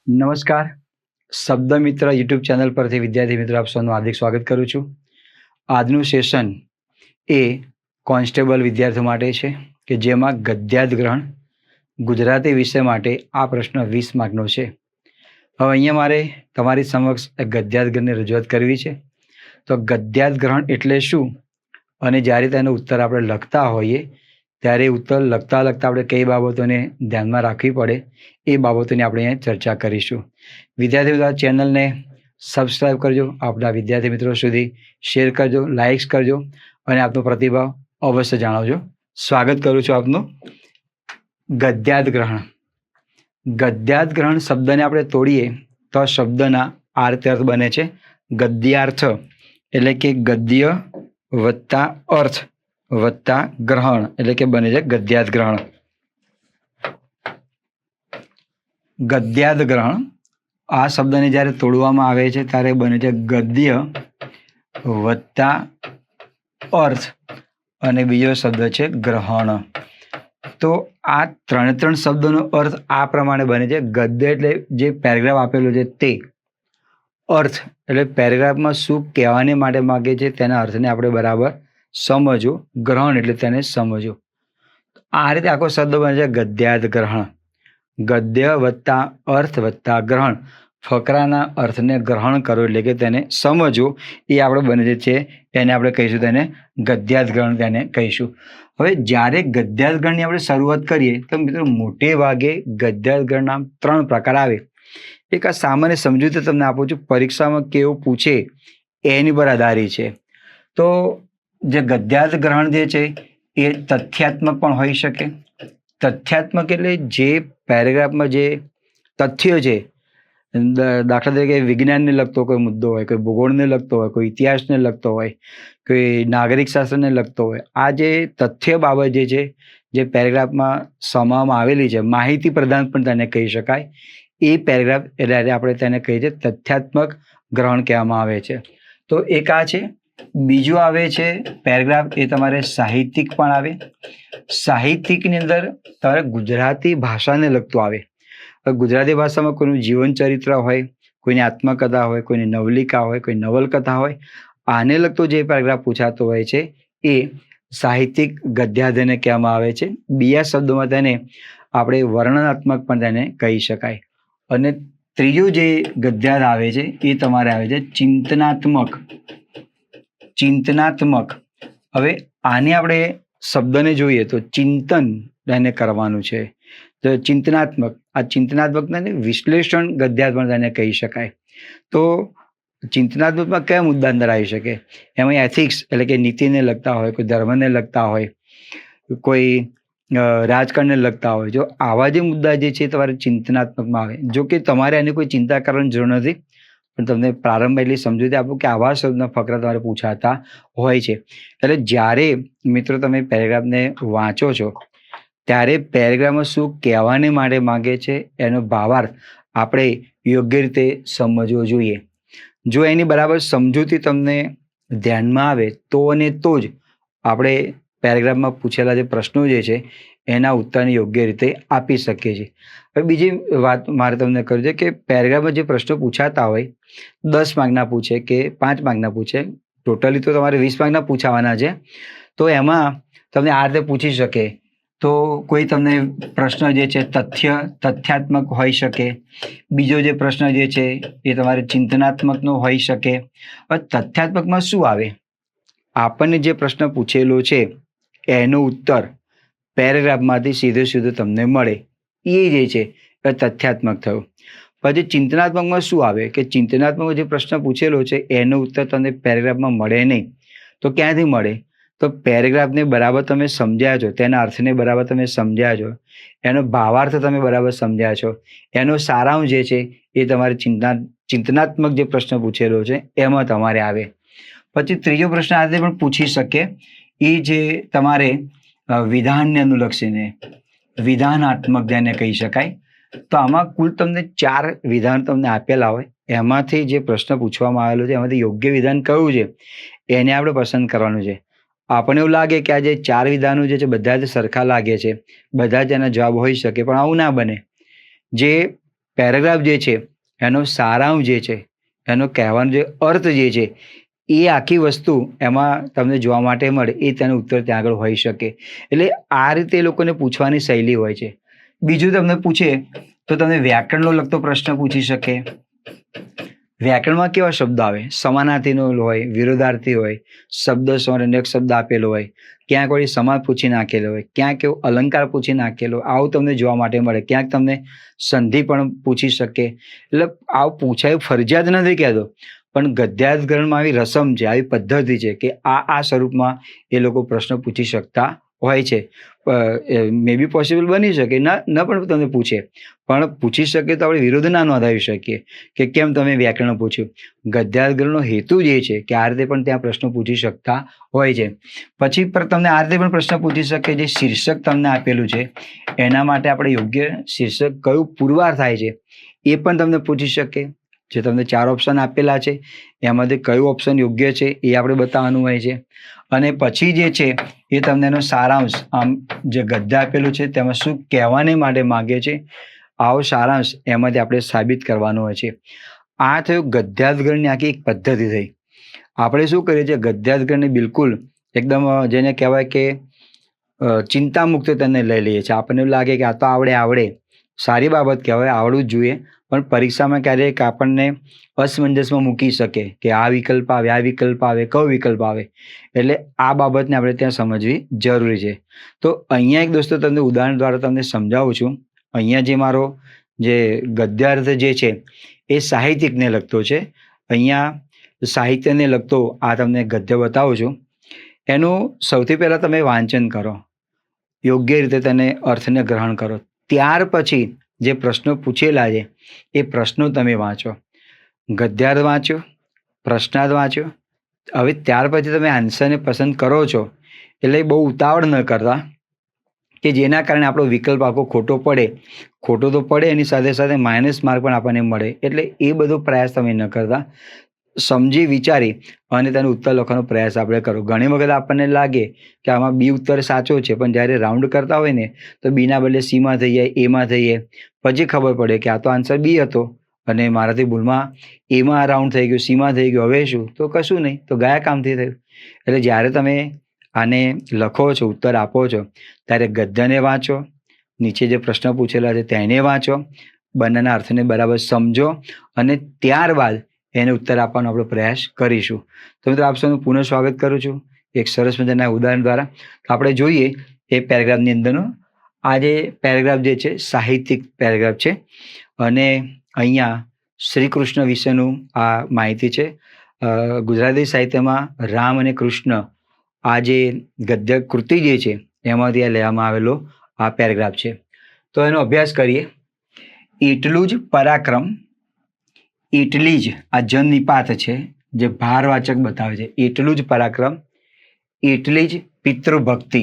નમસ્કાર. શબ્દ મિત્ર યુટ્યુબ ચેનલ પરથી વિદ્યાર્થી મિત્રો આપ સૌનું હાર્દિક સ્વાગત કરું છું. આજનું સેશન એ કોન્સ્ટેબલ વિદ્યાર્થીઓ માટે છે કે જેમાં ગદ્યાર્થ ગ્રહણ ગુજરાતી વિષય માટે આ પ્રશ્ન 20 માર્કનો છે. હવે અહીંયા મારે તમારી સમક્ષ ગદ્યાર્થ ગ્રહણની રજૂઆત કરવી છે. તો ગદ્યાર્થ ગ્રહણ એટલે શું અને જ્યારે તેનો ઉત્તર આપણે લખતા હોઈએ ત્યારે ઉત્તર લખતા આપણે કઈ બાબતોને ધ્યાનમાં રાખવી પડે એ બાબતોની આપણે અહીંયા ચર્ચા કરીશું. વિદ્યાર્થી મિત્રો ચેનલને સબસ્ક્રાઈબ કરજો, આપણા વિદ્યાર્થી મિત્રો સુધી શેર કરજો, લાઇક્સ કરજો અને આપનો પ્રતિભાવ અવશ્ય જણાવજો. સ્વાગત કરું છું આપનું. ગદ્યાર્થ ગ્રહણ. ગદ્યાર્થ ગ્રહણ શબ્દને આપણે તોડીએ તો શબ્દના અર્થ બને છે ગદ્યાર્થ, એટલે કે ગદ્ય વત્તા અર્થ વત્તા ગ્રહણ, એટલે કે બને છે ગદ્યાર્થ ગ્રહણ. ગદ્યાર્થ ગ્રહણ આ શબ્દને જ્યારે તોડવામાં આવે છે ત્યારે બને છે ગદ્ય વત્તા અર્થ અને બીજો શબ્દ છે ગ્રહણ. તો આ ત્રણ શબ્દોનો અર્થ આ પ્રમાણે બને છે. ગદ્ય એટલે જે પેરેગ્રાફ આપેલો છે તે, અર્થ એટલે પેરેગ્રાફમાં શું કહેવાને માટે માગે છે તેના અર્થને આપણે બરાબર સમજો, ગ્રહણ એટલે તેને સમજો. આ રીતે આખો શબ્દ બને છે ગદ્યાર્થ ગ્રહણ. ગદ્ય વત્તા અર્થ વત્તા ગ્રહણ, ફકરાના અર્થને ગ્રહણ કરો એટલે કે તેને સમજો, એ આપણે બને છે એને આપણે કહીશું તેને ગદ્યાર્થ ગ્રહણ તેને કહીશું. હવે જ્યારે ગદ્યાર્થ ગ્રહણની આપણે શરૂઆત કરીએ તો મિત્રો મોટે ભાગે ગદ્યાર્થ ગ્રહણના 3 પ્રકાર આવે. એક આ સામાન્ય સમજૂતી તમને આપું છું, પરીક્ષામાં કેવું પૂછે એની પર આધારિત છે. તો જે ગદ્યાર્થ ગ્રહણ જે છે એ તથ્યાત્મક પણ હોઈ શકે. તથ્યાત્મક એટલે જે પેરેગ્રાફમાં જે તથ્યો છે, દાખલા તરીકે વિજ્ઞાનને લગતો કોઈ મુદ્દો હોય, કોઈ ભૂગોળને લગતો હોય, કોઈ ઇતિહાસને લગતો હોય, કોઈ નાગરિક શાસ્ત્રને લગતો હોય, આ જે તથ્ય બાબત જે છે જે પેરેગ્રાફમાં સમાવવામાં આવેલી છે, માહિતી પ્રદાન પણ તેને કહી શકાય. એ પેરેગ્રાફ એટલે આપણે તેને કહીએ છીએ તથ્યાત્મક ગ્રહણ કહેવામાં આવે છે. તો એક આ છે. બીજું આવે છે પેરેગ્રાફ, એ તમારે સાહિત્યિક પણ આવે. સાહિત્યિકની અંદર તમારે ગુજરાતી ભાષાને લગતું આવે. ગુજરાતી ભાષામાં કોઈનું જીવન ચરિત્ર હોય, કોઈની આત્મકથા હોય, કોઈની નવલિકા હોય, કોઈ નવલકથા હોય, આને લગતો જે પેરેગ્રાફ પૂછાતો હોય છે એ સાહિત્યિક ગદ્યાર્થ એને કહેવામાં આવે છે. બીજા શબ્દોમાં તેને આપણે વર્ણનાત્મક પણ તેને કહી શકાય. અને ત્રીજું જે ગદ્યાર્થ આવે છે એ તમારે આવે છે ચિંતનાત્મક. ચિંતનાત્મક. હવે આને આપણે શબ્દને જોઈએ તો ચિંતન એને કરવાનું છે. તો ચિંતનાત્મક, આ ચિંતનાત્મકને વિશ્લેષણ ગદ્યાર્થ પણ તેને કહી શકાય. તો ચિંતનાત્મકમાં કયા મુદ્દા અંદર આવી શકે? એમાં એથિક્સ એટલે કે નીતિને લગતા હોય, કોઈ ધર્મને લગતા હોય, કોઈ રાજકારણને લગતા હોય. જો આવા જે મુદ્દા જે છે તમારે ચિંતનાત્મકમાં આવે. જો કે તમારે આની કોઈ ચિંતા કરવાની જરૂર નથી, પણ તમને પ્રારંભ એટલી સમજૂતી આપું કે આવા શબ્દના ફકરા તમારે પૂછાતા હોય છે. એટલે જ્યારે મિત્રો તમે પેરેગ્રાફને વાંચો છો ત્યારે પેરેગ્રાફમાં શું કહેવાને માટે માગે છે એનો ભાવાર્થ આપણે યોગ્ય રીતે સમજવો જોઈએ. જો એની બરાબર સમજૂતી તમને ધ્યાનમાં આવે તો અને તો જ આપણે પેરેગ્રાફમાં પૂછેલા જે પ્રશ્નો જે છે એના ઉત્તરને યોગ્ય રીતે આપી શકીએ છીએ. હવે બીજી વાત મારે તમને કરવી છે કે પેરેગ્રાફમાં જે પ્રશ્નો પૂછાતા હોય 10 માર્કના પૂછે કે 5 માર્કના પૂછે, ટોટલી તો તમારે 20 માર્કના પૂછાવાના છે. તો એમાં તમને આ રીતે પૂછી શકે. તો કોઈ તમને પ્રશ્ન જે છે તથ્યાત્મક હોઈ શકે. બીજો જે પ્રશ્ન જે છે એ તમારે ચિંતનાત્મકનો હોઈ શકે. હવે તથ્યાત્મકમાં શું આવે? આપણને જે પ્રશ્ન પૂછેલો છે એનો ઉત્તર પેરેગ્રાફમાંથી સીધો તમને મળે, એ જે છે એ તથ્યાત્મક થયો. પછી ચિંતનાત્મકમાં શું આવે કે ચિંતનાત્મક જે પ્રશ્ન પૂછેલો છે એનો ઉત્તર તમને પેરેગ્રાફમાં મળે નહીં. તો ક્યાંથી મળે? તો પેરેગ્રાફને બરાબર તમે સમજ્યા છો, તેના અર્થને બરાબર તમે સમજ્યા છો, એનો ભાવાર્થ તમે બરાબર સમજ્યા છો, એનો સારાંશ જે છે એ તમારે ચિંતનાત્મક જે પ્રશ્ન પૂછેલો છે એમાં તમારે આવે. પછી ત્રીજો પ્રશ્ન આ રીતે પણ પૂછી શકે, એ જે તમારે વિધાનને અનુલક્ષીને વિધાનાત્મક જેને કહી શકાય. તો આમાં કુલ તમને 4 વિધાન તમને આપેલા હોય, એમાંથી જે પ્રશ્ન પૂછવામાં આવેલો છે એમાંથી યોગ્ય વિધાન કયું છે એને આપણે પસંદ કરવાનું છે. આપણને એવું લાગે કે આ જે 4 વિધાનો જે છે બધા જ સરખા લાગે છે, બધા જ એના જવાબ હોઈ શકે, પણ આવું ના બને. જે પેરેગ્રાફ જે છે એનો સારાંશ જે છે, એનો કહેવાનો જે અર્થ જે છે, એ આખી વસ્તુ એમાં તમને જોવા માટે મળે, એ તેનો ઉત્તર ત્યાં આગળ હોઈ શકે. એટલે આ રીતે એ લોકોને પૂછવાની શૈલી હોય છે. બીજું તમને પૂછે તો તમને વ્યાકરણનો લગતો પ્રશ્ન પૂછી શકે. વ્યાકરણમાં કેવા શબ્દ આવે? સમાનાર્થીનો હોય, વિરોધાર્થી હોય, શબ્દ સ્વર એક શબ્દ આપેલો હોય, ક્યાંક વળી સમાસ પૂછી નાખેલો હોય, ક્યાંક એવો અલંકાર પૂછી નાખેલો, આવું તમને જોવા માટે મળે. ક્યાંક તમને સંધિ પણ પૂછી શકે. એટલે આવું પૂછાય ફરજિયાત નથી કહેતો, પણ ગદ્યાર્થગણમાં આવી રસમ છે, આવી પદ્ધતિ છે કે આ સ્વરૂપમાં એ લોકો પ્રશ્ન પૂછી શકતા હોય છે. મે બી પોસિબલ બની શકે, ન પણ તમને પૂછે, પણ પૂછી શકે તો આપણે વિરોધ ના નોંધાવી શકીએ કે કેમ તમે વ્યાકરણ પૂછ્યું. ગદ્યાર્થગણનો હેતુ જે છે કે આ રીતે પણ ત્યાં પ્રશ્નો પૂછી શકતા હોય છે. પછી તમને આ રીતે પણ પ્રશ્ન પૂછી શકે, જે શીર્ષક તમને આપેલું છે એના માટે આપણે યોગ્ય શીર્ષક કયું પુરવાર થાય છે એ પણ તમને પૂછી શકે. જે તમને 4 ઓપ્શન આપેલા છે એમાંથી કયું ઓપ્શન યોગ્ય છે એ આપણે બતાવવાનું હોય છે. અને પછી જે છે એ તમને એનો સારાંશ, આમ જે ગદ્ય આપેલું છે તેમાં શું કહેવાને માટે માગે છે, આવો સારાંશ એમાંથી આપણે સાબિત કરવાનો હોય છે. આ થયું ગદ્યાર્થગણની આખી એક પદ્ધતિ થઈ. આપણે શું કરીએ છીએ, ગદ્યાર્થગણને બિલકુલ એકદમ જેને કહેવાય કે ચિંતામુક્ત તેને લઈ લઈએ છીએ. આપણને એવું લાગે કે આ તો આવડે, સારી બાબત કહેવાય, આવડવું જ જોઈએ. પણ પરીક્ષામાં ક્યારેક આપણને અસમંજસમાં મૂકી શકે કે આ વિકલ્પ આવે, આ વિકલ્પ આવે, કયો વિકલ્પ આવે. એટલે આ બાબતને આપણે ત્યાં સમજવી જરૂરી છે. તો અહીંયા એક દોસ્તો તમને ઉદાહરણ દ્વારા તમને સમજાવું છું. અહીંયા જે મારો જે ગદ્યાર્થ જે છે એ સાહિત્યિકને લગતો છે. અહીંયા સાહિત્યને લગતો આ તમને ગદ્ય બતાવું છું. એનું સૌથી પહેલાં તમે વાંચન કરો, યોગ્ય રીતે તેને અર્થને ગ્રહણ કરો. ત્યાર પછી જે પ્રશ્નો પૂછેલા છે એ પ્રશ્નો તમે વાંચો. ગદ્યાર્થ વાંચ્યો, પ્રશ્નાર્થ વાંચ્યો. હવે ત્યાર પછી તમે આન્સરને પસંદ કરો છો. એટલે બહુ ઉતાવળ ન કરતા કે જેના કારણે આપણો વિકલ્પ આખો ખોટો પડે. ખોટો તો પડે, એની સાથે સાથે માઇનસ માર્ક પણ આપણને મળે. એટલે એ બધો પ્રયાસ તમે ન કરતા. સમજી વિચારી અને તેનો ઉત્તર લખવાનો પ્રયાસ આપણે કરો. ઘણી વખત આપણને લાગે કે આમાં બી ઉત્તર સાચો છે, પણ જ્યારે રાઉન્ડ કરતા હોય ને તો બીના બદલે સીમાં થઈ જાય, એમાં થઈ જાય. પછી ખબર પડે કે આ તો આન્સર બી હતો અને મારાથી ભૂલમાં એમાં રાઉન્ડ થઈ ગયું, સીમાં થઈ ગયું. હવે શું? તો કશું નહીં, તો ગયા કામથી થયું. એટલે જ્યારે તમે આને લખો છો, ઉત્તર આપો છો, ત્યારે ગદ્યને વાંચો, નીચે જે પ્રશ્ન પૂછેલા છે તેને વાંચો, બંનેના અર્થને બરાબર સમજો અને ત્યારબાદ એને ઉત્તર આપવાનો આપણે પ્રયાસ કરીશું. તો મિત્રો આપ સૌનું પુનઃ સ્વાગત કરું છું એક સરસ મજાના ઉદાહરણ દ્વારા. આપણે જોઈએ એ પેરેગ્રાફની અંદરનો આ જે પેરેગ્રાફ જે છે સાહિત્યિક પેરેગ્રાફ છે અને અહીંયા શ્રી કૃષ્ણ વિશેનું આ માહિતી છે. ગુજરાતી સાહિત્યમાં રામ અને કૃષ્ણ આ જે ગદ્ય કૃતિ જે છે એમાંથી આ લેવામાં આવેલો આ પેરેગ્રાફ છે. તો એનો અભ્યાસ કરીએ. એટલું જ પરાક્રમ, એટલી જ આ જન નિપાત છે જે ભારવાચક બતાવે છે. એટલું જ પરાક્રમ, એટલી જ પિતૃભક્તિ,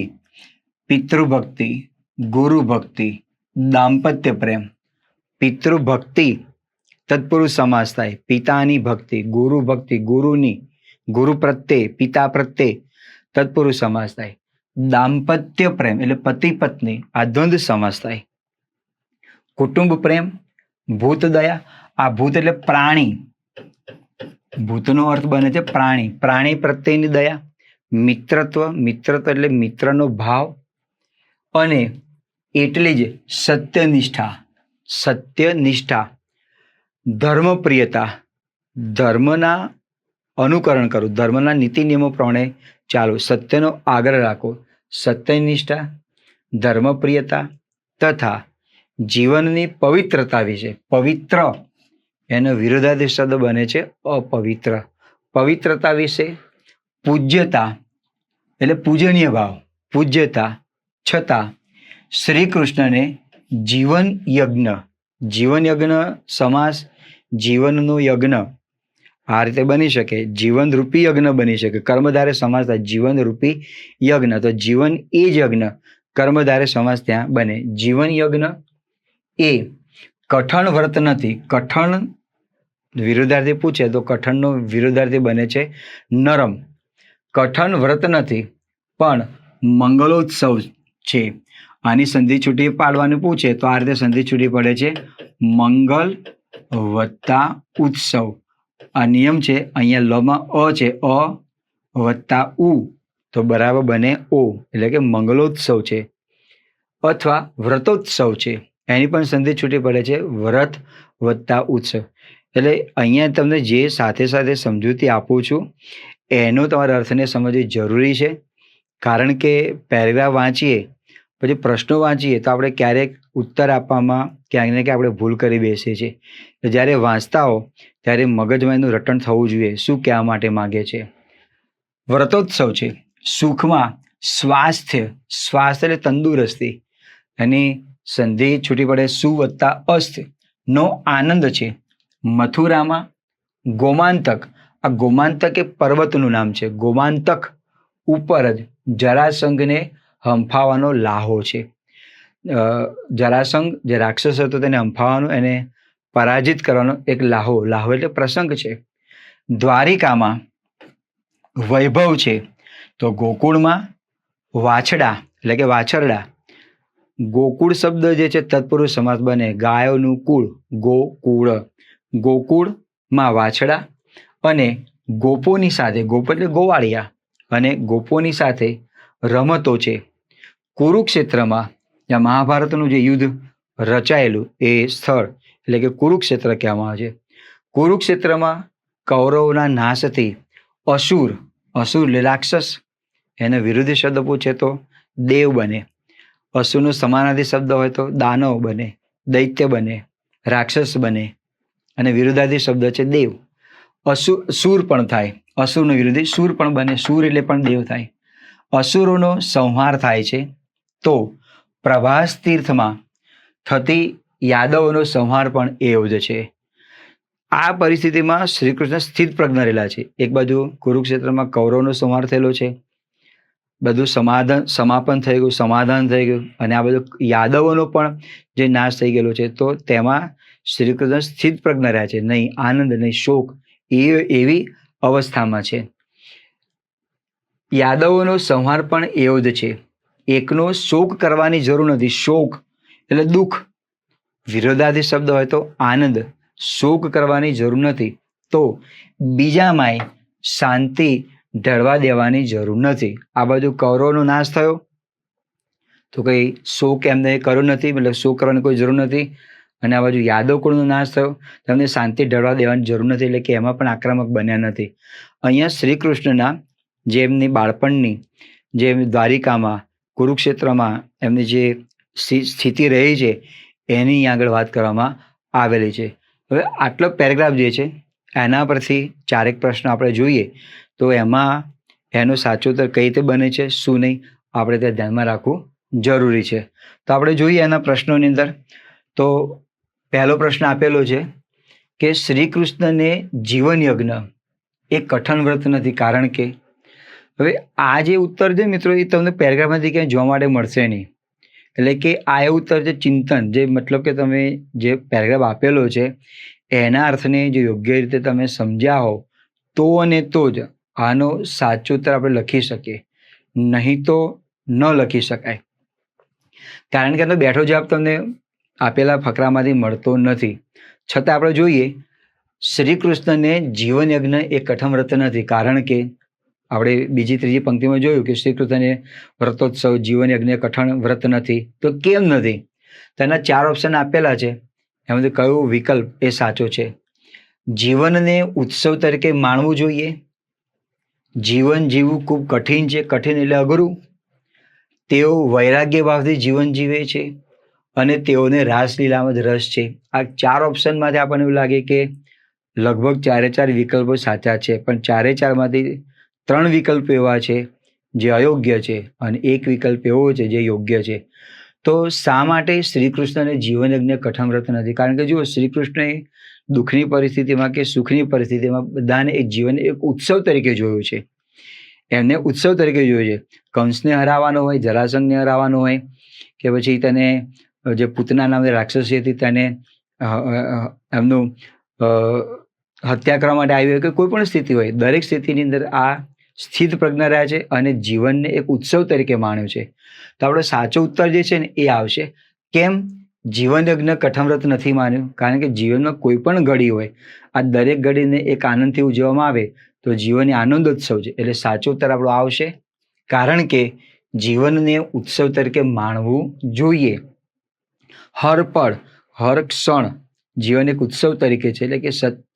પિતૃભક્તિ, ગુરુભક્તિ, દાંપત્ય પ્રેમ. પિતૃભક્તિ તત્પુરુષ સમાસ થાય. પિતાની ભક્તિ, ગુરુ ભક્તિ, ગુરુની, ગુરુ પ્રત્યે, પિતા પ્રત્યે તત્પુરુષ સમાસ થાય. દાંપત્ય પ્રેમ એટલે પતિ પત્ની, આ દ્વંદ્વ સમાસ થાય. કુટુંબ પ્રેમ, ભૂત દયા, આ ભૂત એટલે પ્રાણી, ભૂતનો અર્થ બને છે પ્રાણી, પ્રાણી પ્રત્યેની દયા. મિત્રત્વ, મિત્રત્વ એટલે મિત્રનો ભાવ. અને એટલી જ સત્યનિષ્ઠા, સત્યનિષ્ઠા. ધર્મપ્રિયતા, ધર્મના અનુકરણ કરું, ધર્મના નીતિ નિયમો પ્રમાણે ચાલો, સત્યનો આગ્રહ રાખો. સત્યનિષ્ઠા, ધર્મપ્રિયતા તથા જીવનની પવિત્રતા વિશે. પવિત્ર એનો વિરોધાર્થી શબ્દ બને છે અપવિત્ર. પવિત્રતા વિશે. પૂજ્યતા એટલે પૂજનીય ભાવ, પૂજ્યતા છતાં શ્રી કૃષ્ણને જીવન યજ્ઞ, જીવન યજ્ઞ સમાસ, જીવનનો યજ્ઞ આ રીતે બની શકે. જીવનરૂપી યજ્ઞ બની શકે. કર્મધારે સમાસ થાય, જીવનરૂપી યજ્ઞ. તો જીવન એ જ યજ્ઞ, કર્મધારે સમાસ ત્યાં બને. જીવન યજ્ઞ એ કઠણ વ્રત નથી. કઠણ વિરોધાર્થી પૂછે તો કઠણનો વિરોધાર્થી બને છે નરમ. કઠણ વ્રત નથી પણ મંગલોત્સવ છે આની સંધિ છૂટી પાડવાનું પૂછે તો આ રીતે સંધિ છૂટી પડે છે, મંગલ વત્તા ઉત્સવ. આ નિયમ છે. અહીંયા લમાં અ છે, અ વત્તા ઉ તો બરાબર બને ઓ, એટલે કે મંગલોત્સવ છે અથવા વ્રતોત્સવ છે. એની પણ સંધિ છૂટી પડે છે, વ્રત વત્તા ઉત્સવ. એટલે અહીંયા તમને જે સાથે સાથે સમજૂતી આપું છું એનો તમારા અર્થને સમજવી જરૂરી છે. કારણ કે પેરેગ્રાફ વાંચીએ પછી પ્રશ્નો વાંચીએ તો આપણે ક્યારેક ઉત્તર આપવામાં ક્યાંક ને ક્યાંક આપણે ભૂલ કરી બેસીએ છીએ. જ્યારે વાંચતા હો ત્યારે મગજમાં એનું રટણ થવું જોઈએ, શું કહેવા માટે માગે છે. વ્રતોત્સવ છે. સુખમાં સ્વાસ્થ્ય, સ્વાસ્થ્ય એટલે તંદુરસ્તી, એની સંધિ છૂટી પડે સુ વત્તા અસ્થ નો આનંદ છે. મથુરામાં ગોમાંતક, આ ગોમાંતક એ પર્વતનું નામ છે. ગોમાંતક ઉપર જ જરાસંઘને હંફાવાનો લાહો છે. જરાસંઘ જે રાક્ષસ હતો તેને હંફાવાનો, એને પરાજિત કરવાનો એક લાહો, લાહો એટલે પ્રસંગ છે. દ્વારિકામાં વૈભવ છે. તો ગોકુળમાં વાછડા એટલે કે વાછરડા. ગોકુળ શબ્દ જે છે તત્પુરુષ સમાસ બને, ગાયોનું કુળ ગોકુળ, ગોકુળમાં વાછડા અને ગોપોની સાથે, ગોપ એટલે ગોવાળિયા, અને ગોપોની સાથે રમતો છે. કુરુક્ષેત્રમાં જ્યાં મહાભારતનું જે યુદ્ધ રચાયેલું એ સ્થળ એટલે કે કુરુક્ષેત્ર કહેવામાં આવે છે. કુરુક્ષેત્રમાં કૌરવના નાશથી અસુર, અસુર એટલે રાક્ષસ, એને વિરુદ્ધ શબ્દ પૂછે તો દેવ બને. અસુરનો સમાનાર્થી શબ્દ હોય તો દાનવ બને, દૈત્ય બને, રાક્ષસ બને, અને વિરુદ્ધાર્થી શબ્દ છે દેવ. સુર પણ થાય, અસુરનો વિરોધી સુર પણ બને, સુર એટલે પણ દેવ થાય. અસુરોનો સંહાર થાય છે. તો પ્રભાસ તીર્થમાં થતી યાદવોનો સંહાર પણ એવું જ છે. આ પરિસ્થિતિમાં શ્રી કૃષ્ણ સ્થિત પ્રજ્ઞ રહેલા છે. એક બાજુ કુરુક્ષેત્રમાં કૌરવનો સંહાર થયેલો છે, બધું સમાપન થઈ ગયું, સમાધાન થઈ ગયું, અને આ બધું યાદવોનો પણ જે નાશ થઈ ગયેલો છે. તો તેમાં શ્રી કૃષ્ણ સ્થિત પ્રજ્ઞ રહ્યા છે, નહીં આનંદ નહીં શોક, એવી અવસ્થામાં છે. યાદવોનો સંહાર પણ એવો જ છે. એકનો શોક કરવાની જરૂર નથી. શોક એટલે દુઃખ, વિરોધાર્થી શબ્દ હોય તો આનંદ. શોક કરવાની જરૂર નથી તો બીજામાંય શાંતિ ઢળવા દેવાની જરૂર નથી. આ બાજુ કૌરવનો નાશ થયો તો કંઈ શોક એમને કર્યો નથી, મતલબ શોક કરવાની કોઈ જરૂર નથી. અને આ બાજુ યાદવ કુળનો નાશ થયો, તેમને શાંતિ ઢળવા દેવાની જરૂર નથી, એટલે કે એમાં પણ આક્રમક બન્યા નથી. અહીંયા શ્રી કૃષ્ણના જે એમની બાળપણની, જે દ્વારિકામાં કુરુક્ષેત્રમાં એમની જે સ્થિતિ રહી છે એની આગળ વાત કરવામાં આવેલી છે. હવે આટલો પેરેગ્રાફ જે છે એના પરથી ચારેક પ્રશ્નો આપણે જોઈએ તો એમાં એનો સાચો ઉત્તર કઈ રીતે બને છે, શું નહીં, આપણે તે ધ્યાનમાં રાખવું જરૂરી છે. તો આપણે જોઈએ એના પ્રશ્નોની અંદર. તો પહેલો પ્રશ્ન આપેલો છે કે શ્રી કૃષ્ણને જીવન યજ્ઞ એ કઠણ વ્રત નથી, કારણ કે. હવે આ જે ઉત્તર છે મિત્રો એ તમને પેરેગ્રાફમાંથી ક્યાંય જોવા માટે મળશે નહીં. એટલે કે આ એ ઉત્તર છે ચિંતન, જે મતલબ કે તમે જે પેરેગ્રાફ આપેલો છે એના અર્થને જો યોગ્ય રીતે તમે સમજ્યા હો તો અને તો જ આનો સાચો ઉત્તર આપણે લખી શકીએ, નહીં તો ન લખી શકાય. કારણ કે બેઠો જવાબ તમને આપેલા ફકરામાંથી મળતો નથી. છતાં આપણે જોઈએ શ્રી કૃષ્ણને જીવન યજ્ઞ એ કઠણ વ્રત નથી, કારણ કે આપણે બીજી ત્રીજી પંક્તિમાં જોયું કે શ્રી કૃષ્ણને વ્રતોત્સવ જીવન યજ્ઞ કઠણ વ્રત નથી. તો કેમ નથી? તેના 4 ઓપ્શન આપેલા છે, એમાંથી કયો વિકલ્પ એ સાચો છે? જીવનને ઉત્સવ તરીકે માણવું જોઈએ, જીવન જીવવું ખૂબ કઠિન છે, કઠિન એટલે અઘરું, તેઓ વૈરાગ્ય ભાવથી જીવન જીવે છે અને તેઓને રાસલીલામાં જ રસ છે. આ 4 ઓપ્શનમાંથી આપણને એવું લાગે કે લગભગ 4 વિકલ્પો સાચા છે, પણ 4માંથી 3 વિકલ્પ એવા છે જે અયોગ્ય છે અને એક વિકલ્પ એવો છે જે યોગ્ય છે. તો શા માટે શ્રી કૃષ્ણને જીવન યજ્ઞ કઠણ વ્રત નથી? કારણ કે જુઓ, શ્રી કૃષ્ણએ દુઃખની પરિસ્થિતિમાં કે સુખની પરિસ્થિતિમાં બધાને એક જીવન એક ઉત્સવ તરીકે જોયું છે. એમને ઉત્સવ તરીકે જોયું છે. કંસને હરાવવાનો હોય, જરાસંઘને હરાવવાનો હોય, કે પછી તેને જે પૂતના નામની રાક્ષસી હતી તેને એમનું હત્યા કરવા માટે આવી હોય, કે કોઈ પણ સ્થિતિ હોય, દરેક સ્થિતિની અંદર આ સ્થિત પ્રજ્ઞ રહ્યા છે અને જીવનને એક ઉત્સવ તરીકે માણ્યું છે. તો આપણો સાચો ઉત્તર જે છે ને એ આવશે. કેમ જીવન યજ્ઞ કઠમ વ્રત નથી માન્યું? કારણ કે જીવનમાં કોઈ પણ ઘડી હોય, આ દરેક ઘડીને એક આનંદથી ઉજવવામાં આવે તો જીવનની આનંદોત્સવ છે. એટલે સાચો ઉત્તર આપણો આવશે, કારણ કે જીવનને ઉત્સવ તરીકે માણવું જોઈએ. હર પળ હર ક્ષણ જીવન એક ઉત્સવ તરીકે છે, એટલે કે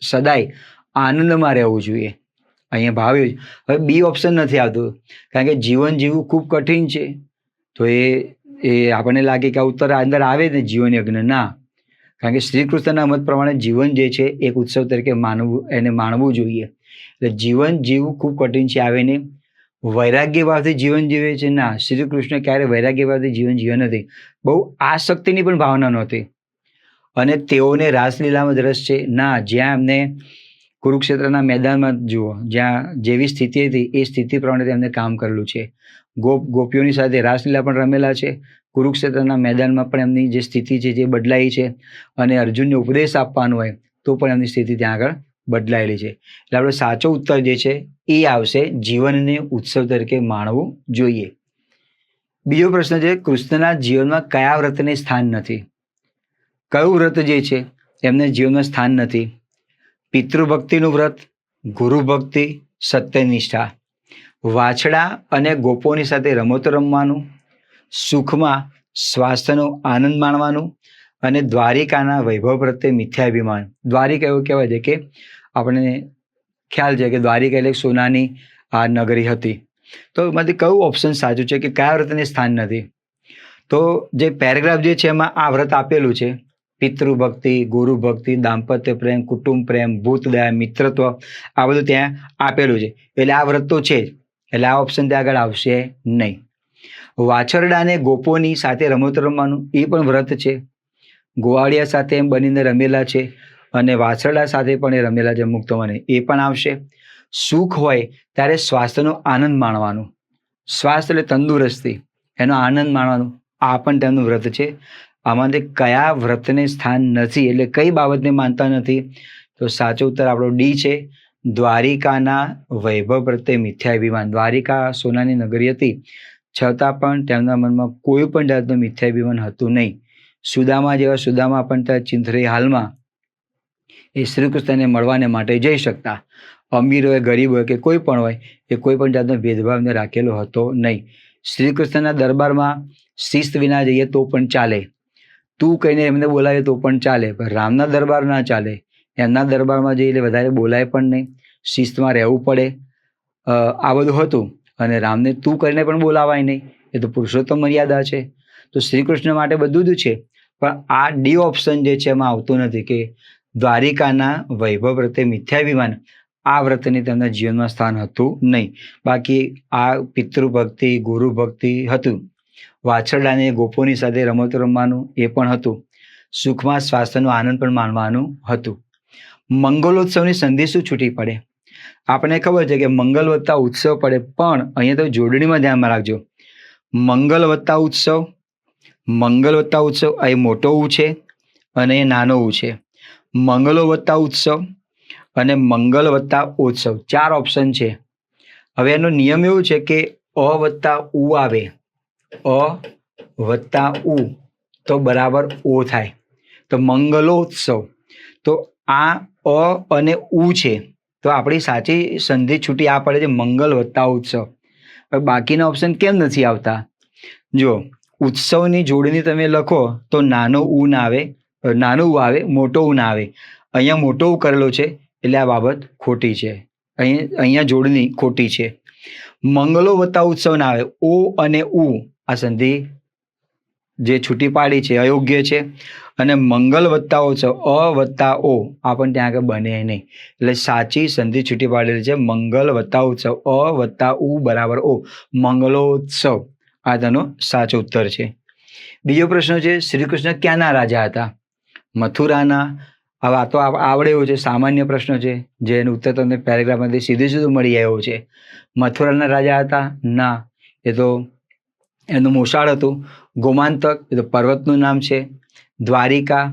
સદાય આનંદમાં રહેવું જોઈએ. અહીંયા ભાવ્યું. હવે બી ઓપ્શન નથી આવતું, કારણ કે જીવન જીવવું ખૂબ કઠિન છે. તો એ આપણને લાગે કે આ ઉત્તર અંદર આવે ને જીવન યજ્ઞ. ના, કારણ કે શ્રી કૃષ્ણના મત પ્રમાણે જીવન જે છે એક ઉત્સવ તરીકે માણવું જોઈએ. એટલે જીવન જીવવું ખૂબ કઠિન છે આવે નહીં. વૈરાગ્ય ભાવથી જીવન જીવે છે? ના, શ્રી કૃષ્ણ ક્યારે વૈરાગ્ય ભાવથી જીવન જીવ્યા નથી. બહુ આસક્તિની પણ ભાવના નહોતી. અને તેઓને રાસલીલામાં જ રસ છે? ના, જ્યાં એમને કુરુક્ષેત્રના મેદાનમાં જુઓ, જ્યાં જેવી સ્થિતિ હતી એ સ્થિતિ પ્રમાણે તેમને કામ કરેલું છે. ગોપીઓની સાથે રાસલીલા પણ રમેલા છે. કુરુક્ષેત્રના મેદાનમાં પણ એમની જે સ્થિતિ છે જે બદલાઈ છે. અને અર્જુનને ઉપદેશ આપવાનો હોય તો પણ એમની સ્થિતિ ત્યાં આગળ બદલાયેલી છે. એટલે આપણો સાચો ઉત્તર જે છે એ આવશે, જીવનને ઉત્સવ તરીકે માણવું જોઈએ. બીજો પ્રશ્ન છે, કૃષ્ણના જીવનમાં કયા વ્રતને સ્થાન નથી? કયું વ્રત જે છે એમને જીવનમાં સ્થાન નથી? પિતૃભક્તિનું વ્રત, ગુરુ ભક્તિ, સત્યનિષ્ઠા, વાછડા અને ગોપોની સાથે રમતો રમવાનું, સુખમાં સ્વાસ્થ્યનો આનંદ માણવાનું અને દ્વારિકાના વૈભવ પ્રત્યે મિથ્યાભિમાન. દ્વારિકા એવું કહેવાય છે કે આપણને ખ્યાલ છે કે દ્વારિકા એટલે સોનાની આ નગરી હતી. તો એમાંથી કયું ઓપ્શન સાચું છે કે કયા વ્રતને સ્થાન નથી? તો જે પેરેગ્રાફ જે છે એમાં આ વ્રત આપેલું છે. પિતૃભક્તિ, ગુરુ ભક્તિ, દાંપત્ય પ્રેમ, કુટુંબ પ્રેમ, ભૂતદયા, મિત્રત્વ, આ બધું ત્યાં આપેલું છે. એટલે આ વ્રત તો છે જ, એટલે આ ઓપ્શન ત્યાં આગળ આવશે નહીં. વાછરડા અને ગોપોની સાથે રમતો રમવાનું એ પણ વ્રત છે. ગોવાળિયા સાથે એમ બનીને રમેલા છે અને વાછરડા સાથે પણ એ રમેલા છે મુક્ત મને, એ પણ આવશે. સુખ હોય ત્યારે સ્વાસ્થ્યનો આનંદ માણવાનું, સ્વાસ્થ્ય એટલે તંદુરસ્તી, એનો આનંદ માણવાનું, આ પણ તેમનું વ્રત છે. આમાંથી કયા વ્રતને સ્થાન નથી, એટલે કઈ બાબતને માનતા નથી? તો સાચો ઉત્તર આપણો ડી છે, દ્વારિકાના વૈભવ પ્રત્યે મિથ્યાભિમાન. દ્વારિકા સોનાની નગરી હતી છતાં પણ તેમના મનમાં કોઈ પણ જાતનું મિથ્યાભિમાન હતું નહીં. સુદામા જેવા સુદામા પણ ત્યાં ચિંથરી હાલમાં એ શ્રી કૃષ્ણને મળવાને માટે જઈ શકતા. અમીર હોય, ગરીબ હોય કે કોઈ પણ હોય, એ કોઈ પણ જાતનો ભેદભાવને રાખેલો હતો નહીં. શ્રી કૃષ્ણના દરબારમાં શિસ્ત વિના જઈએ તો પણ ચાલે, તું કહીને એમને બોલાવે તો પણ ચાલે, પણ રામના દરબાર ના ચાલે. એમના દરબારમાં જઈએ એટલે વધારે બોલાય પણ નહીં, શિસ્તમાં રહેવું પડે, આ બધું હતું. અને રામને તું કરીને પણ બોલાવાય નહીં, એ તો પુરુષોત્તમ મર્યાદા છે. તો શ્રી કૃષ્ણ માટે બધું જ છે, પણ આ ડી ઓપ્શન જે છે એમાં આવતું નથી કે દ્વારિકાના વૈભવ પ્રત્યે મિથ્યાભિમાન, આ વ્રતની તેમના જીવનમાં સ્થાન હતું નહીં. બાકી આ પિતૃભક્તિ, ગુરુ ભક્તિ હતું. વાછરડાને ગોપોની સાથે રમતો રમવાનું એ પણ હતું. સુખમાં સ્વાસ્થ્યનો આનંદ પણ માણવાનું હતું. મંગલોત્સવની સંધિ શું છૂટી પડે? આપણને ખબર છે કે મંગલ વત્તા ઉત્સવ પડે, પણ અહીંયા તો જોડણીમાં ધ્યાનમાં રાખજો. મંગલ વત્તા ઉત્સવ, મંગલ વત્તા ઉત્સવ, અહીં મોટો ઉ છે અને એ નાનો ઉ છે. મંગલો વત્તા ઉત્સવ અને મંગલ વત્તા ઉત્સવ, 4 ઓપ્શન છે. હવે એનો નિયમ એવું છે કે અ વત્તા ઉ આવે, અ વત્તા ઉ તો બરાબર ઓ થાય. તો મંગલોત્સવ, તો આ અ અને ઉ છે, તો આપણી સાચી સંધિ છૂટી આ પડે છે મંગલ વત્તા ઉત્સવ. હવે બાકીના ઓપ્શન કેમ નથી આવતા? જો ઉત્સવની જોડણી તમે લખો તો નાનો ઉ ના આવે, નાનો ઉ આવે, મોટો ઉ ના આવે. અહીંયા મોટો ઉ કરેલો છે એટલે આ બાબત ખોટી છે. અહીંયા જોડણી ખોટી છે. મંગલો વત્તા ઉત્સવ ના આવે, ઓ અને ઉ આ સંધિ જે છૂટી પાડી છે અયોગ્ય છે. અને મંગલ વત્તા ઉત્સવ, અ વત્તા ઓ, આ પણ ત્યાં આગળ બને નહીં. એટલે સાચી સંધિ છૂટી પાડેલી છે મંગલ વત્તા ઉત્સવ, અ વત્તા ઉ બરાબર ઓ, મંગલોત્સવ. આ તેનો સાચો ઉત્તર છે. બીજો પ્રશ્ન છે, શ્રી કૃષ્ણ ક્યાંના રાજા હતા? મથુરાના? હવે આ તો આવડે એવું છે, સામાન્ય પ્રશ્ન છે, જેનો ઉત્તર તમને પેરેગ્રાફમાંથી સીધું મળી આવ્યો છે. મથુરાના રાજા હતા? ના, એ તો એનું મોસાળ હતું. ગોમાંતક, એ તો પર્વતનું નામ છે. દ્વારિકા